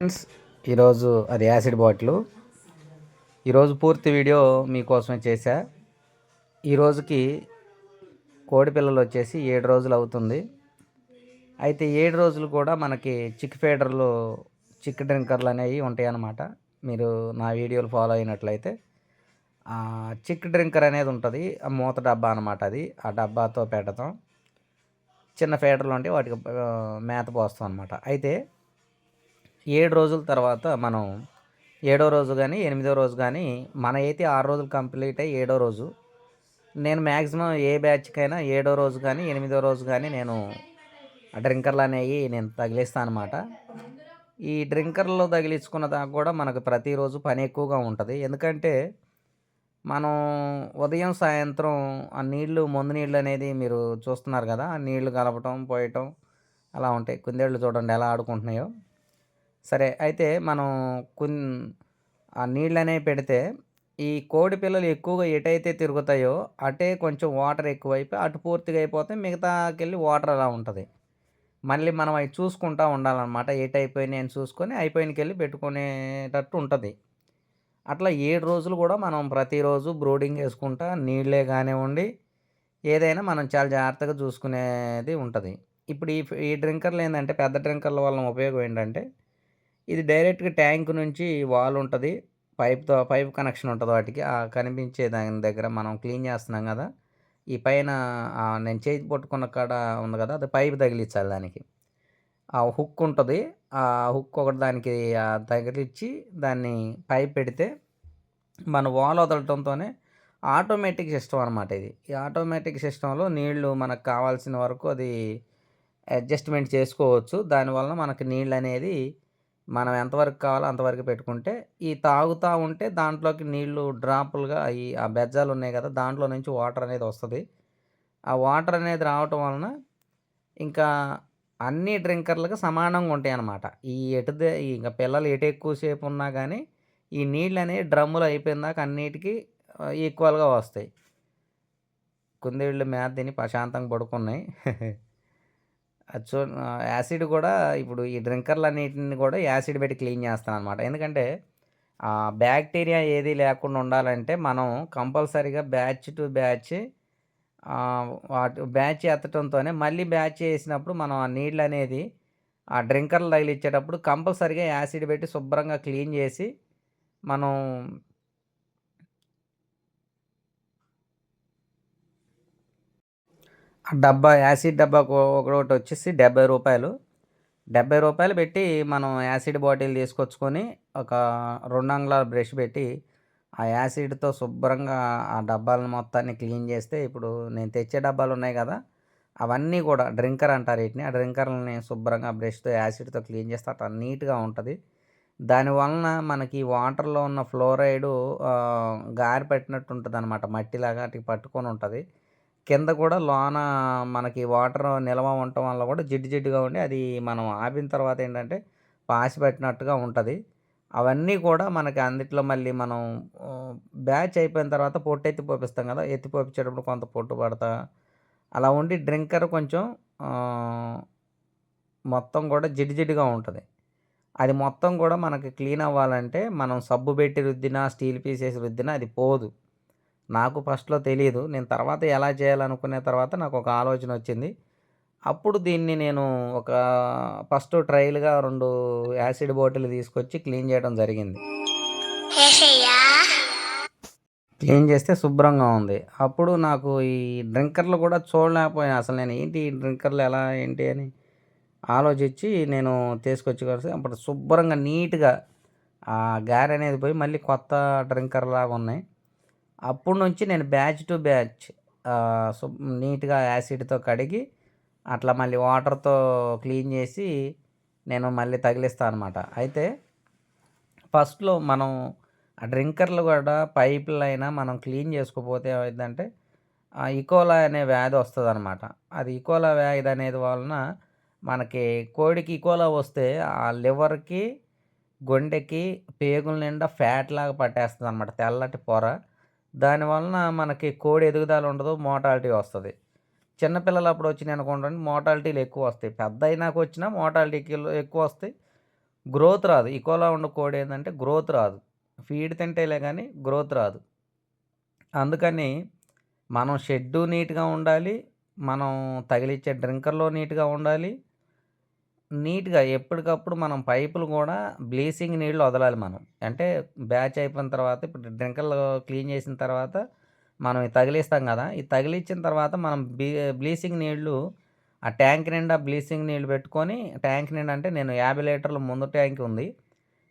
Friends, ఈరోజు అది acid bottle. ఈరోజు పూర్తి వీడియో మీకోసమే చేశా. ఈరోజుకి కోడి పిల్లలు వచ్చేసి 7 రోజులు అవుతుంది. అయితే 7 రోజులు కూడా మనకి చిక్ ఫీడర్లు, చిక్ డ్రింకర్లు అనేవి ఉంటాయన్నమాట. మీరు నా వీడియోలు ఫాలో అయినట్లయితే చిక్ డ్రింకర్ అనేది ఉంటుంది. ఆ మూత డబ్బా అనమాట. అది ఆ డబ్బాతో పెడతాం. చిన్న ఫీడర్లు ఉంటే వాటికి మేత పోస్తాం అనమాట. అయితే 7 రోజుల తర్వాత మనం 7వ రోజు కానీ 8వ రోజు కానీ మనమైతే 6 రోజులు కంప్లీట్ అయ్యి 7వ రోజు నేను మ్యాక్సిమం ఏ బ్యాచ్కైనా 7వ రోజు కానీ 8వ రోజు కానీ నేను డ్రింకర్లు అనేవి నేను తగిలిస్తాను అనమాట. ఈ డ్రింకర్లో తగిలించుకున్న దాకా కూడా మనకు ప్రతిరోజు పని ఎక్కువగా ఉంటుంది. ఎందుకంటే మనం ఉదయం సాయంత్రం ఆ నీళ్లు మందు నీళ్ళు అనేది మీరు చూస్తున్నారు కదా, ఆ నీళ్లు కలపటం పోయటం అలా ఉంటాయి. కుందేళ్ళు చూడండి ఎలా ఆడుకుంటున్నాయో. సరే, అయితే మనం ఆ నీళ్ళనేవి పెడితే ఈ కోడి పిల్లలు ఎక్కువగా ఎటైతే తిరుగుతాయో అటే కొంచెం వాటర్ ఎక్కువైపోయి అటు పూర్తిగా అయిపోతే మిగతాకెళ్ళి వాటర్ అలా ఉంటుంది. మళ్ళీ మనం అవి చూసుకుంటూ ఉండాలన్నమాట. ఎటైపోయినాయి అని చూసుకొని అయిపోయినకెళ్ళి పెట్టుకునేటట్టు ఉంటుంది. అట్లా 7 రోజులు కూడా మనం ప్రతిరోజు బ్రూడింగ్ చేసుకుంటా నీళ్ళే కానివ్వండి, ఏదైనా మనం చాలా జాగ్రత్తగా చూసుకునేది ఉంటుంది. ఇప్పుడు ఈ డ్రింకర్లు ఏంటంటే, పెద్ద డ్రింకర్ల వలన ఉపయోగం ఏంటంటే, ఇది డైరెక్ట్‌గా ట్యాంక్ నుంచి వాల్ ఉంటది. పైప్ కనెక్షన్ ఉంటది వాటికి. ఆ కనిపించే దాని దగ్గర మనం క్లీన్ చేస్తున్నాం గదా, ఈ పైన నేను చేయి పట్టుకున్న కాడ ఉంది గదా, అది పైప్ తగిలించాలి దానికి. ఆ హుక్ ఉంటది. ఆ హుక్ ఒకటి దానికి తగిలిచ్చి దాన్ని పైప్ పెడితే మన వాల్ వదలటంతోనే ఆటోమేటిక్ సిస్టమ్ అనమాట ఇది. ఈ ఆటోమేటిక్ సిస్టమ్‌లో నీళ్లు మనకు కావాల్సిన వరకు అది అడ్జస్ట్‌మెంట్ చేసుకోవచ్చు. దానివలన మనకి నీళ్ళనేది మనం ఎంతవరకు కావాలో అంతవరకు పెట్టుకుంటే, ఈ తాగుతా ఉంటే దాంట్లోకి నీళ్లు డ్రాపులుగా ఆ బెజ్జాలున్నాయి గదా, దాంట్లో నుంచి వాటర్ అనేది వస్తది. ఆ వాటర్ అనేది రావటం వలన ఇంకా అన్ని డ్రింకర్‌లకి సమానంగా ఉంటాయన్నమాట. ఇంక పిల్లలు ఎటు ఎక్కువ సేపు ఉన్నా గానీ, ఈ నీళ్ళనేవి డ్రమ్ములో అయిపోయిందాక అన్నిటికి ఈక్వల్‌గా వస్తాయి. కుందేళ్ళు మేత తిని ప్రశాంతంగా పడుకున్నాయి. అది యాసిడ్ గూడా ఇప్పుడు ఈ డ్రింకర్‌లన్నిటిని గూడా యాసిడ్ పెట్టి క్లీన్ చేస్తాననమాట. ఎందుకంటే బ్యాక్టీరియా ఏది లేకుండా ఉండాలంటే మనం కంపల్సరీగా బ్యాచ్ టు బ్యాచ్ బ్యాచ్ ఎత్తటంతోనే మళ్ళీ బ్యాచ్ ఏసినప్పుడు మనం ఆ నీళ్ళనేది ఆ డ్రింకర్‌లు తగిలిచ్చేటప్పుడు కంపల్సరీగా యాసిడ్ పెట్టి శుభ్రంగా క్లీన్ చేసి మనం ఆ డబ్బా యాసిడ్ డబ్బాకు ఒకటొచ్చేసి రూ. 70. రూ. 70 పెట్టి మనం యాసిడ్ బాటిల్ తీసుకొచ్చుకొని ఒక 2 అంగుళాల బ్రష్ పెట్టి ఆ యాసిడ్‌తో శుభ్రంగా ఆ డబ్బాలను మొత్తాన్ని క్లీన్ చేస్తే, ఇప్పుడు నేను తెచ్చే డబ్బాలున్నాయి గదా, అవన్నీ గూడా డ్రింకర్ అంటారు ఈటిని. ఆ డ్రింకర్‌లని శుభ్రంగా బ్రష్‌తో యాసిడ్‌తో క్లీన్ చేస్తే అట్లా నీట్‌గా ఉంటది. దానివలన మనకి వాటర్‌లో ఉన్న ఫ్లోరైడు గారి పట్టినట్టు ఉంటదనమాట. మట్టిలాగా ఆటికి పట్టుకొని ఉంటది. కింద కూడా లోన మనకి వాటర్ నిల్వ ఉండటం వల్ల కూడా జిడ్డు జిడ్డుగా ఉండి అది మనం ఆపిన తర్వాత ఏంటంటే పాసి పట్టినట్టుగా ఉంటుంది. అవన్నీ కూడా మనకి అందుట్లో మళ్ళీ మనం బ్యాచ్ అయిపోయిన తర్వాత పొట్టు ఎత్తి పోపిస్తాం కదా, ఎత్తి పోపించేటప్పుడు కొంత పొట్టు పడతా అలా ఉండి డ్రింకర్ కొంచెం మొత్తం కూడా జిడ్డు జిడ్డుగా ఉంటుంది. అది మొత్తం కూడా మనకి క్లీన్ అవ్వాలంటే మనం సబ్బు పెట్టి రుద్దినా, స్టీల్ పీసేసి రుద్దినా అది పోదు. నాకు ఫస్ట్‌లో తెలీదు. నేను తర్వాత ఎలా చేయాలనుకునే తర్వాత నాకొక ఆలోచనొచ్చింది. అప్పుడు దీన్ని నేను ఒక ఫస్ట్ ట్రయల్‌గా 2 యాసిడ్ బాటిల్‌లు తీసుకొచ్చి క్లీన్ చేయడం జరిగింది. క్లీన్ చేస్తే శుభ్రంగా ఉంది. అప్పుడు నాకు ఈ డ్రింకర్‌లు కూడా చూడలేకపోయాను. అసలు నేను ఏంటి ఈ డ్రింకర్‌లు ఎలా ఏంటి అని ఆలోచించి నేను తీసుకొచ్చి కలిసి అప్పుడు శుభ్రంగా నీట్‌గా ఆ గారనేది పోయి మళ్ళీ కొత్త డ్రింకర్‌లాగా ఉన్నాయి. అప్పటి నుంచి నేను బ్యాచ్ టు బ్యాచ్ నీట్‌గా యాసిడ్‌తో కడిగి అట్లా మళ్ళీ వాటర్‌తో క్లీన్ చేసి నేను మళ్ళీ తగిలిస్తా అనమాట. అయితే ఫస్ట్‌లో మనం ఆ డ్రింకర్‌లు కూడా పైపులైనా మనం క్లీన్ చేసుకోకపోతే ఏమైద్దంటే ఇకోలా అనే వ్యాధి వస్తదనమాట. అది ఇకోలా వ్యాధి అనేది వలన మనకి కోడికి ఇకోలా వస్తే ఆ లివర్‌కి, గుండెకి, పేగుల నిండా ఫ్యాట్‌లాగా పట్టేస్తదనమాట, తెల్లటి పొర. దానివలన మనకి కోడి ఎదుగుదల ఉండదు. మోర్టాలిటీ వస్తది. చిన్న పిల్లలప్పుడు వచ్చినాయనుకోండి మోర్టాలిటీలు ఎక్కువొస్తాయి. పెద్దయినాక వచ్చినా మోర్టాలిటీలు ఎక్కువొస్తాయి. గ్రోత్ రాదు. ఈకోలా ఉన్న కోడి ఏంటంటే గ్రోత్ రాదు. ఫీడ్ తింటేలే కానీ గ్రోత్ రాదు. అందుకని మనం షెడ్డు నీట్‌గా ఉండాలి. మనం తగిలిచ్చే డ్రింకర్‌లో నీట్‌గా ఉండాలి. నీట్‌గా ఎప్పటికప్పుడు మనం పైపులు గూడా బ్లీచింగ్ నీళ్ళు వదలాలి మనం. అంటే బ్యాచ్ అయిపోయిన తర్వాత ఇప్పుడు డ్రింకర్‌లు క్లీన్ చేసిన తర్వాత మనం ఇది తగిలిస్తాం గదా! ఇది తగిలిచ్చిన తర్వాత మనం బ్లీచింగ్ నీళ్ళు ఆ ట్యాంక్ నిండా బ్లీచింగ్ నీళ్ళు పెట్టుకొని ట్యాంక్ నిండా అంటే నేను 50 లీటర్ల ముందు ట్యాంక్ ఉంది.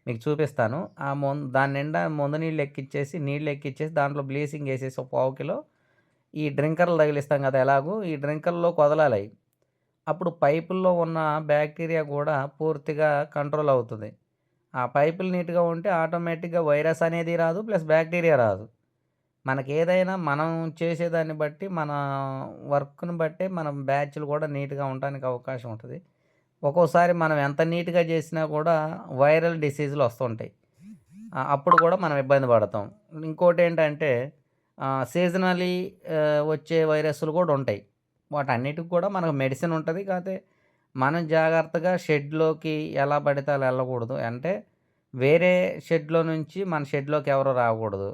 మీకు చూపిస్తాను. ఆ దాని నిండా ముందు నీళ్ళు ఎక్కిచ్చేసి దాంట్లో బ్లీచింగ్ ఏసేసి ఒక పావు కిలో ఈ డ్రింకర్‌లు తగిలిస్తాం గదా! ఎలాగో ఈ డ్రింకర్‌లోకి వదలాలయి. అప్పుడు పైపుల్లో ఉన్న బ్యాక్టీరియా గూడా పూర్తిగా కంట్రోల్ అవుతది. ఆ పైపులు నీట్‌గా ఉంటే ఆటోమేటిక్‌గా వైరస్ అనేది రాదు. ప్లస్ బ్యాక్టీరియా రాదు. మనకేదైనా మనం చేసేదాన్ని బట్టి, మన వర్క్‌ని బట్టే మనం బ్యాచ్‌లు గూడా నీట్‌గా ఉండటానికి అవకాశం ఉంటది. ఒక్కోసారి మనం ఎంత నీట్‌గా చేసినా కూడా వైరల్ డిసీజులు వస్తుంటాయి. అప్పుడు కూడా మనం ఇబ్బంది పడతాం. ఇంకోటేంటంటే సీజనల్లీ వచ్చే వైరస్‌లు కూడా ఉంటాయి. వాటన్నిటికి కూడా మనకు మెడిసిన్ ఉంటది. కాతే మనం జాగ్రత్తగా షెడ్‌లోకి ఎలా పడితే అలా ఎళ్ళకూడదు. అంటే వేరే షెడ్‌లో నుంచి మన షెడ్‌లోకి ఎవరు రాకూడదు.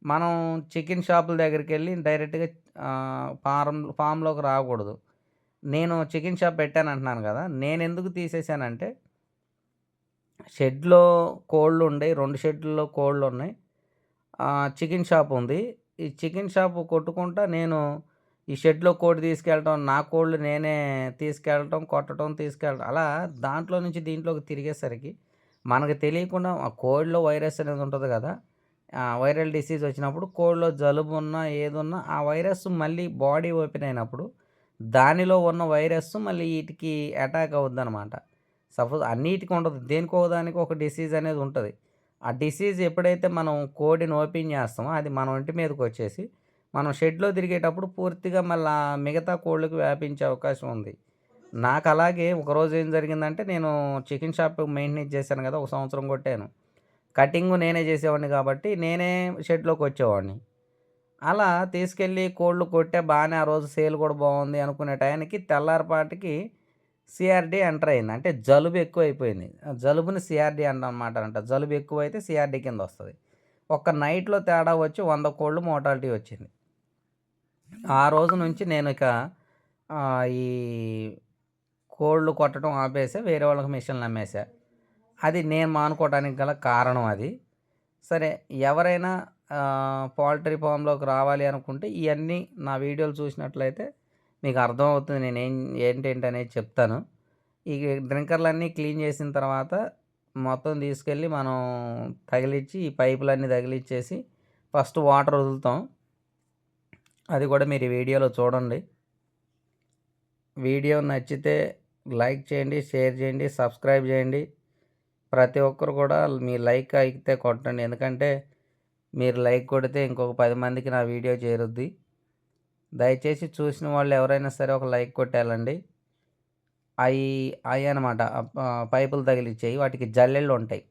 మనం చికెన్ షాపుల దగ్గరికెళ్ళి డైరెక్ట్‌గా ఫార్మ్‌లోకి రాకూడదు. నేను చికెన్ షాప్ పెట్టానంటున్నాను గదా! నేనెందుకు తీసేసానంటే షెడ్‌లో కోళ్ళుండయి. 2 షెడ్‌ల్లో కోళ్ళున్నాయి. చికెన్ షాప్ ఉంది. ఈ చికెన్ షాపు కొట్టుకుంటా నేను ఈ షెడ్‌లో కోడి తీసుకెళ్ళటం, నా కోళ్ళు నేనే తీసుకెళ్ళటం, కొట్టటం, తీసుకెళ్ళటం అలా దాంట్లో నుంచి దీంట్లోకి తిరిగేసరికి మనకు తెలియకుండా ఆ కోడిలో వైరస్ అనేది ఉంటది గదా! వైరల్ డిసీజ్ వచ్చినప్పుడు కోడిలో జలుబున్నా, ఏదున్నా ఆ వైరస్ మళ్ళీ బాడీ ఓపెన్ అయినప్పుడు దానిలో ఉన్న వైరస్ మళ్ళీ ఈటికి అటాక్ అవుద్దనమాట. సపోజ్ అన్నిటికి ఉండదు. దేనికో దానికి ఒక డిసీజ్ అనేది ఉంటది. ఆ డిసీజ్ ఎప్పుడైతే మనం కోడిని ఓపెన్ చేస్తామో అది మన ఒంటి మీదకొచ్చేసి, మనం షెడ్‌లో తిరిగేటప్పుడు పూర్తిగా మళ్ళా మిగతా కోళ్ళకి వ్యాపించే అవకాశం ఉంది. నాకలాగే ఒకరోజు ఏం జరిగిందంటే, నేను చికెన్ షాప్ మెయింటెనెన్స్ చేశాను గదా! ఒక సంవత్సరం కొట్టాను. కటింగు నేనే చేసేవాడిని కాబట్టి, నేనే షెడ్‌లోకొచ్చేవాడిని. అలా తీసుకెళ్ళి కోళ్ళు కొట్టా బానే ఆ రోజు సేల్ కూడా బావుంది అనుకునే టయానికి తెల్లారిపాటికి సీఆర్‌డీ ఎంటర్ అయింది. అంటే జలుబు ఎక్కువైపోయింది. జలుబుని సీఆర్‌డీ అంట. జలుబు ఎక్కువైతే సీఆర్‌డీ కిందొస్తది. ఒక్క నైట్‌లో తేడా వచ్చి 100 కోళ్ళు మోర్టాలిటీ వచ్చింది. ఆ రోజు నుంచి నేనిక ఈ కోళ్ళు కొట్టడం ఆపేసా. వేరే వాళ్ళకి మిషన్‌లు అమ్మేసా. అది నేను మానుకోవడానికి గల కారణం అది. సరే ఎవరైనా పౌల్ట్రీ ఫామ్‌లోకి రావాలి అనుకుంటే ఇయన్నీ నా వీడియోలు చూసినట్లయితే మీకు అర్థమవుతుంది. ఏంటేంటనేది చెప్తాను. ఈ డ్రింకర్‌లన్నీ క్లీన్ చేసిన తర్వాత మొత్తం తీసుకెళ్ళి మనం తగిలిచ్చి ఈ పైపులన్నీ తగిలిచ్చేసి ఫస్ట్ వాటర్ వదులుతాం. అది కూడా మీరు ఈ వీడియోలో చూడండి. వీడియో నచ్చితే లైక్ చేయండి, షేర్ చేయండి, సబ్స్క్రైబ్ చేయండి. ప్రతి ఒక్కరు కూడా మీ లైక్ అయితే కొట్టండి. ఎందుకంటే మీరు లైక్ కొడితే ఇంకొక 10 మందికి నా వీడియో చేరుద్ది. దయచేసి చూసిన వాళ్ళు ఎవరైనా సరే ఒక లైక్ కొట్టేయాలండి. అయ్యనమాట పైపులు తగిలిచ్చేయి. వాటికి జల్లెళ్ళుంటాయి.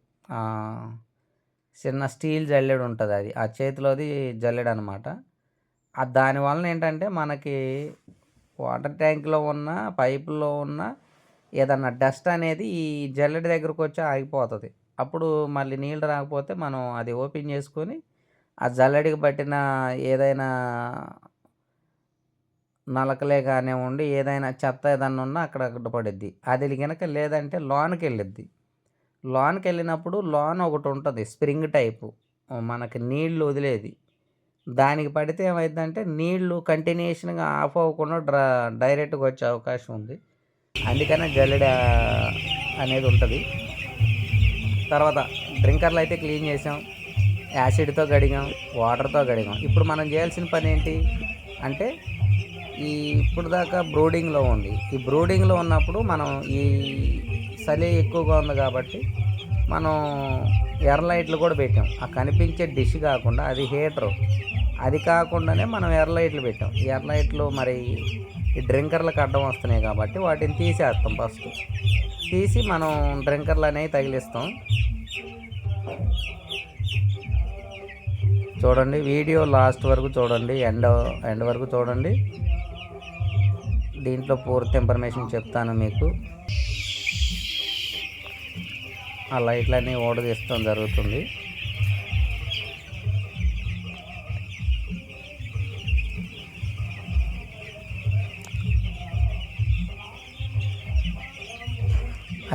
చిన్న స్టీల్ జల్లెడుంటదది. ఆ చేతిలోది జల్లెడనమాట. దానివలన ఏంటంటే మనకి వాటర్ ట్యాంక్‌లో ఉన్న, పైపుల్లో ఉన్న ఏదన్నా డస్ట్ అనేది ఈ జల్లెడ దగ్గరకొచ్చి ఆగిపోతది. అప్పుడు మళ్ళీ నీళ్ళు రాకపోతే మనం అది ఓపెన్ చేసుకొని, ఆ జల్లెడకి పట్టిన ఏదైనా నలకలే కానివ్వండి, ఏదైనా చెత్త ఏదన్నా ఉన్నా అక్కడ పడిద్ది. అది గనక లేదంటే లోనకెళ్ళిద్ది. లోనకెళ్ళినప్పుడు లోన ఒకటుంటది స్ప్రింగ్ టైపు. మనకి నీళ్లు వదిలేది. దానికి పడితే ఏమైద్దంటే నీళ్లు కంటిన్యూషన్‌గా ఆఫ్ అవ్వకుండా డైరెక్ట్‌గా వచ్చే అవకాశం ఉంది. అందుకనే జల్లెడ అనేది ఉంటది. తర్వాత డ్రింకర్‌లయితే క్లీన్ చేసాం. యాసిడ్‌తో కడిగాం, వాటర్‌తో కడిగాం. ఇప్పుడు మనం చేయాల్సిన పనేంటి అంటే ఇప్పుడు దాకా బ్రూడింగ్‌లో ఉంది. ఈ బ్రూడింగ్‌లో ఉన్నప్పుడు మనం ఈ చలి ఎక్కువగా ఉంది కాబట్టి మనం ఎర్ర లైట్లు కూడా పెట్టాం. ఆ కనిపించే డిష్ కాకుండా అది హీటరు. అది కాకుండానే మనం ఎర్ర లైట్లు పెట్టాం. ఈ ఎర్ర లైట్లు మరి ఈ డ్రింకర్‌లకి అడ్డం వస్తున్నాయి కాబట్టి వాటిని తీసేస్తాం ఫస్ట్. తీసి మనం డ్రింకర్‌లనేవి తగిలిస్తాం. చూడండి వీడియో లాస్ట్ వరకు చూడండి. ఎండ్ వరకు చూడండి. దీంట్లో పూర్తి ఇన్ఫర్మేషన్ చెప్తాను మీకు. ఆ లైట్లన్నీ ఊడదీస్తడం జరుగుతుంది.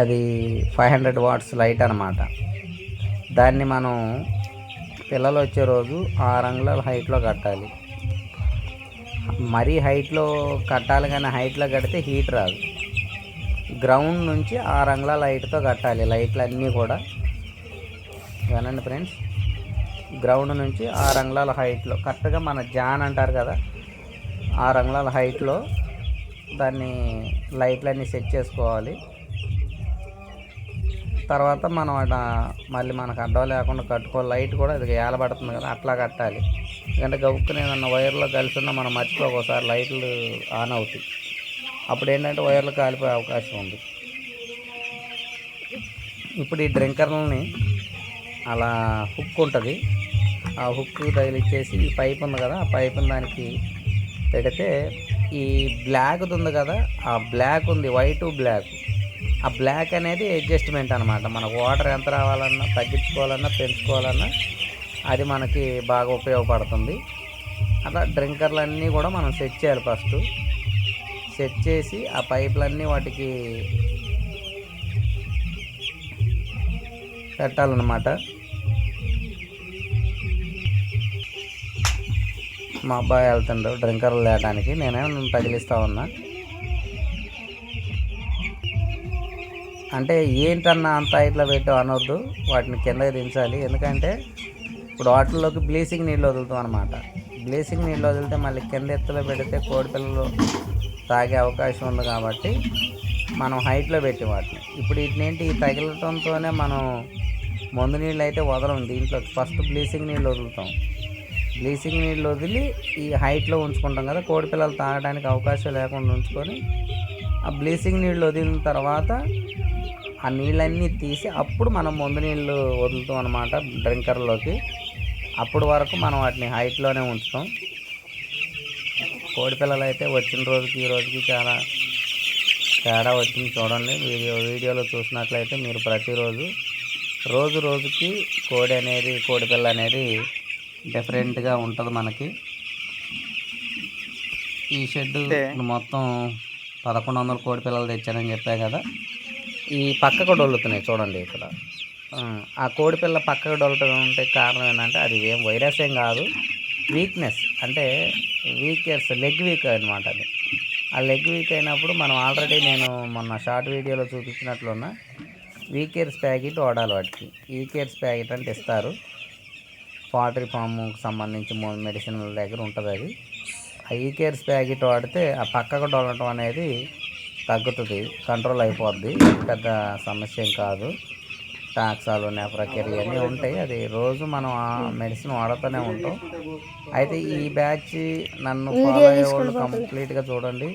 అది 500 వాట్స్ లైట్ అన్నమాట. దాన్ని మనం పిల్లలు వచ్చే రోజు 6 అంగుళాల హైట్లో కట్టాలి. మరీ హైట్లో కట్టాలి, కానీ హైట్లో కడితే హీట్ రాదు. గ్రౌండ్ నుంచి 6 అంగుళాల హైట్తో కట్టాలి లైట్లన్నీ కూడా. వినండి ఫ్రెండ్స్, గ్రౌండ్ నుంచి 6 అంగుళాల హైట్లో కరెక్ట్గా మన జాన్ అంటారు కదా, 6 అంగుళాల హైట్లో దాన్ని లైట్లన్నీ సెట్ చేసుకోవాలి. తర్వాత మనం మళ్ళీ మనకు అడ్డం లేకుండా కట్టుకోవాలి. లైట్ కూడా అది ఏలబడుతుంది కదా, అట్లా కట్టాలి. ఎందుకంటే గబుక్కుని ఏదన్నా వైర్లో కలిసి ఉన్నా మనం ఒకసారి లైట్లు ఆన్ అవుతాయి. అప్పుడు ఏంటంటే వైర్లు కాలిపోయే అవకాశం ఉంది. ఇప్పుడు ఈ డ్రింకర్లని అలా హుక్ ఉంటుంది, ఆ హుక్ తగిలిచ్చేసి ఈ పైప్ ఉంది కదా, ఆ పైపుని దానికి పెడితే ఈ బ్లాక్ ఉంది కదా, ఆ బ్లాక్ ఉంది, వైట్ బ్లాక్, ఆ బ్లాక్ అనేది అడ్జస్ట్మెంట్ అనమాట. మనకు వాటర్ ఎంత రావాలన్నా, తగ్గించుకోవాలన్నా, పెంచుకోవాలన్నా అది మనకి బాగా ఉపయోగపడుతుంది. అట్లా డ్రింకర్లన్నీ కూడా మనం సెట్ చేయాలి. ఫస్ట్ సెట్ చేసి ఆ పైపులన్నీ వాటికి పెట్టాలన్నమాట. మా అబ్బాయి వెళ్తుండ్రు డ్రింకర్లు లేటానికి, నేనేమో తగిలిస్తూ ఉన్నా. అంటే ఏంటన్నా అంత ఇట్లా పెట్టు అనొద్దు, వాటిని కిందకి దించాలి. ఎందుకంటే ఇప్పుడు వాటిల్లోకి బ్లీచింగ్ నీళ్ళు వదులుతాం అనమాట. బ్లీచింగ్ నీళ్ళు వదిలితే మళ్ళీ కింద ఎత్తులో పెడితే కోడి పిల్లలు తాగే అవకాశం ఉంది. కాబట్టి మనం హైట్లో పెట్టి వాటిని ఇప్పుడు వీటినేంటి ఈ తగిలటంతోనే మనం మందు నీళ్ళు అయితే వదలం. దీంట్లో ఫస్ట్ బ్లీచింగ్ నీళ్ళు వదులుతాం. బ్లీచింగ్ నీళ్ళు వదిలి ఈ హైట్లో ఉంచుకుంటాం కదా, కోడి పిల్లలు తాగడానికి అవకాశం లేకుండా ఉంచుకొని ఆ బ్లీచింగ్ నీళ్ళు వదిలిన తర్వాత ఆ నీళ్ళన్నీ తీసి అప్పుడు మనం మందు నీళ్ళు వదులుతాం అన్నమాట డ్రింకర్లోకి. అప్పుడు వరకు మనం వాటిని హైట్లోనే ఉంచుతాం. కోడి పిల్లలు అయితే వచ్చిన రోజుకి ఈ రోజుకి చాలా తేడా వచ్చింది. చూడండి వీడియోలో చూసినట్లయితే మీరు ప్రతిరోజు రోజుకి కోడి పిల్ల అనేది డిఫరెంట్గా ఉంటుంది మనకి. ఈ షెడ్ మొత్తం 1100 కోడి పిల్లలు తెచ్చానని చెప్పాను కదా, ఈ పక్కకు డొల్లుతున్నాయి చూడండి ఇక్కడ. ఆ కోడి పిల్ల పక్కకు డొల్లటం ఉంటే కారణం ఏంటంటే అది ఏం వైరస్ ఏం కాదు, వీక్నెస్. అంటే లెగ్ వీక్ అనమాట. అది ఆ లెగ్ వీక్ అయినప్పుడు మనం ఆల్రెడీ నేను మొన్న షార్ట్ వీడియోలో చూపించినట్లున్న వీకేర్స్ ప్యాకెట్ వాడాలి వాటికి. ఈకేర్స్ ప్యాకెట్ అంటే ఇస్తారు, పౌల్ట్రీ ఫామ్కి సంబంధించి మెడిసిన్ దగ్గర ఉంటుంది అది. ఆ ఈకేర్స్ ప్యాకెట్ వాడితే ఆ పక్కకు డొల్లటం అనేది తగ్గుతుంది, కంట్రోల్ అయిపోద్ది. పెద్ద సమస్య ఏం కాదు. టాక్సాలు, నెఫ్రాకెరీ అన్నీ ఉంటాయి. అది రోజు మనం ఆ మెడిసిన్ వాడుతూనే ఉంటాం. అయితే ఈ బ్యాచ్ నన్ను ఫాలో అయ్యే వాళ్ళు కంప్లీట్గా చూడండి.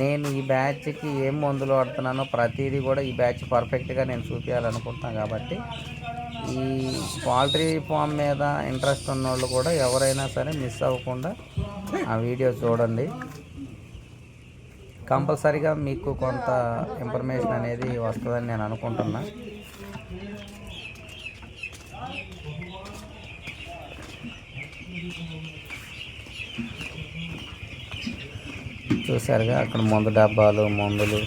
నేను ఈ బ్యాచ్కి ఏం మందులు వాడుతున్నానో ప్రతిదీ కూడా ఈ బ్యాచ్ పర్ఫెక్ట్గా నేను చూపించాలనుకుంటున్నాను. కాబట్టి ఈ పౌల్ట్రీ ఫామ్ మీద ఇంట్రెస్ట్ ఉన్న వాళ్ళు కూడా ఎవరైనా సరే మిస్ అవ్వకుండా ఆ వీడియో చూడండి. కంపల్సరీగా మీకు కొంత ఇన్ఫర్మేషన్ అనేది వస్తుందని నేను అనుకుంటున్నా. చూసారుగా అక్కడ మందు డబ్బాలు, మందులు,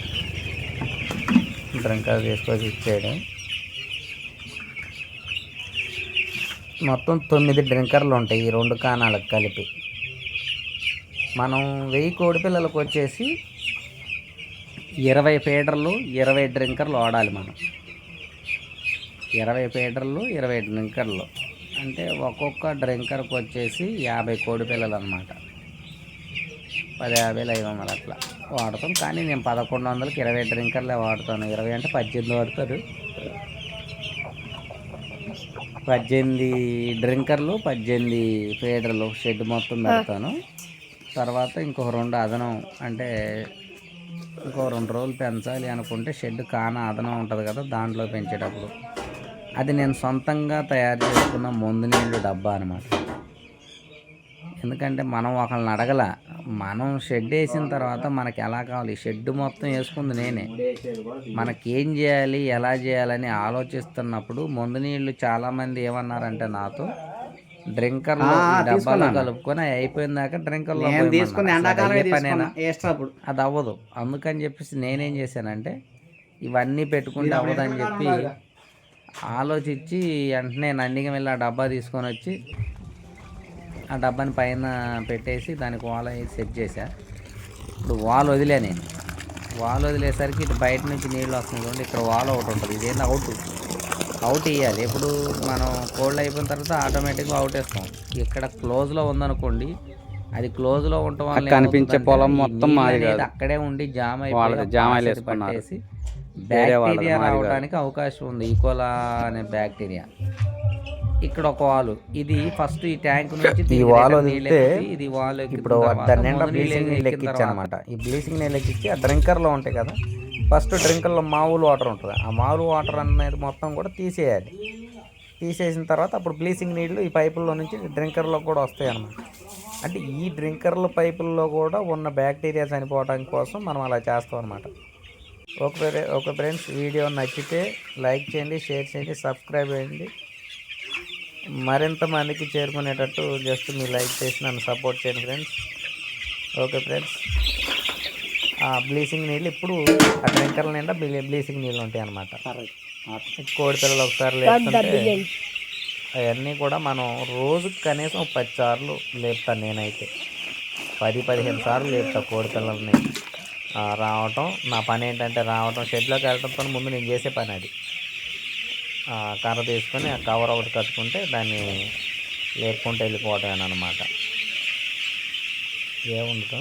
డ్రింకర్ తీసుకొచ్చి ఇచ్చేయడం. మొత్తం 9 డ్రింకర్లు ఉంటాయి ఈ 2 కాణాలకు కలిపి. మనం 1000 కోడి పిల్లలకు వచ్చేసి 20 ఫీడర్లు, 20 డ్రింకర్లు వాడాలి మనం. 20 ఫీడర్లు, 20 డ్రింకర్లు అంటే ఒక్కొక్క డ్రింకర్కి వచ్చేసి 50 కోడి పిల్లలు అన్నమాట. 10, 50, 500 అట్లా వాడతాం. కానీ నేను 1100కి 20 డ్రింకర్లే వాడతాను. 20 అంటే 18 వాడతారు. 18 డ్రింకర్లు, 18 ఫీడర్లు షెడ్ మొత్తం పెడతాను. తర్వాత ఇంకొక 2 అదనం, అంటే ఇంకో 2 రోజులు పెంచాలి అనుకుంటే షెడ్ కాన అదనం ఉంటుంది కదా, దాంట్లో పెంచేటప్పుడు అది నేను సొంతంగా తయారు చేసుకున్న మందు నీళ్ళు డబ్బా అనమాట. ఎందుకంటే మనం ఒకళ్ళని అడగల, మనం షెడ్ వేసిన తర్వాత మనకి ఎలా కావాలి, షెడ్ మొత్తం వేసుకుంది నేనే. మనకేం చేయాలి, ఎలా చేయాలని ఆలోచిస్తున్నప్పుడు ముందు నీళ్ళు చాలామంది ఏమన్నారంటే నాతో, డ్రింకర్లో డబ్బాలో కలుపుకొని అయిపోయిన దాకా డ్రింకర్లో పనేనా, అది అవ్వదు. అందుకని చెప్పేసి నేనేం చేశానంటే ఇవన్నీ పెట్టుకుంటే అవ్వదని చెప్పి ఆలోచించి వెంటనే నందిగా వెళ్ళి ఆ డబ్బా తీసుకొని వచ్చి ఆ డబ్బాని పైన పెట్టేసి దానికి వాల్ వేసి సెట్ చేశా. ఇప్పుడు వాల్ వదిలే నేను, వాల్ వదిలేసరికి ఇటు బయట నుంచి నీళ్ళు వస్తుంది చూడండి, ఇక్కడ వాల్ ఒకటి ఉంటుంది, ఇదేంటి అవుట్ ఇవ్వాలి. ఎప్పుడు మనం కోల్డ్ అయిపోయిన తర్వాత ఆటోమేటిక్గా అవుట్ వేస్తాం. ఇక్కడ క్లోజ్లో ఉందనుకోండి, అది క్లోజ్లో ఉండటం వల్ల కనిపించే పొలం మొత్తం అక్కడే ఉండి జామ్ అయిపోయి పట్టేసి బ్యాక్టీరియా రావడానికి అవకాశం ఉంది, ఈకోలా అనే బ్యాక్టీరియా. ఇక్కడ ఒక వాలు, ఇది ఫస్ట్ ఈ ట్యాంక్ నుంచి ఈ వాల్ వదిలితే ఇది వాల్ ఇప్పుడు దాని నిండా బ్లీచింగ్ నీళ్ళు ఎక్కించి అనమాట. ఈ బ్లీచింగ్ నీళ్ళు ఎక్కించి ఆ డ్రింకర్లో ఉంటాయి కదా, ఫస్ట్ డ్రింకర్లో మామూలు వాటర్ ఉంటుంది, ఆ మామూలు వాటర్ అనేది మొత్తం కూడా తీసేయాలి. తీసేసిన తర్వాత అప్పుడు బ్లీచింగ్ నీళ్ళు ఈ పైపుల్లో నుంచి డ్రింకర్లో కూడా వస్తాయి అన్నమాట. అంటే ఈ డ్రింకర్ల పైపుల్లో కూడా ఉన్న బ్యాక్టీరియా చనిపోవడానికి కోసం మనం అలా చేస్తాం అనమాట. ఓకే ఫ్రెండ్స్, వీడియో నచ్చితే లైక్ చేయండి, షేర్ చేయండి, సబ్స్క్రైబ్ చేయండి. మరింత మందికి చేరుకునేటట్టు జస్ట్ మీరు లైక్ చేసి నన్ను సపోర్ట్ చేయండి ఫ్రెండ్స్. ఓకే ఫ్రెండ్స్, బ్లీచింగ్ నీళ్ళు ఇప్పుడు ఆ డ్రింకర్ల నిండా బ్లీచింగ్ నీళ్ళు ఉంటాయి అన్నమాట. కోడి పిల్లలు ఒకసారి లేపుతుంటే అవన్నీ కూడా మనం రోజుకి కనీసం 10 సార్లు లేపుతాను నేనైతే. 10-15 సార్లు లేపుతా కోడి పిల్లల్ని. రావటం నా పని ఏంటంటే రావటం, షెడ్లోకి వెళ్ళడంతో ముందు నేను చేసే పని అది. కర్ర తీసుకొని ఆ కవర్ ఒకటి కట్టుకుంటే దాన్ని లేపుకుంటూ వెళ్ళిపోవటం అన్నమాట, ఏముండదు.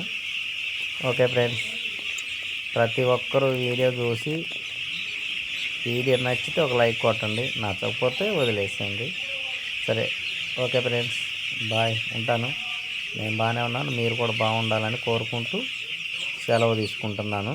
ఓకే ఫ్రెండ్స్, ప్రతి ఒక్కరూ వీడియో చూసి వీడియో నచ్చితే ఒక లైక్ కొట్టండి, నచ్చకపోతే వదిలేసేయండి. సరే, ఓకే ఫ్రెండ్స్, బాయ్, ఉంటాను. నేను బాగానే ఉన్నాను, మీరు కూడా బాగుండాలని కోరుకుంటూ సెలవు తీసుకుంటున్నాను.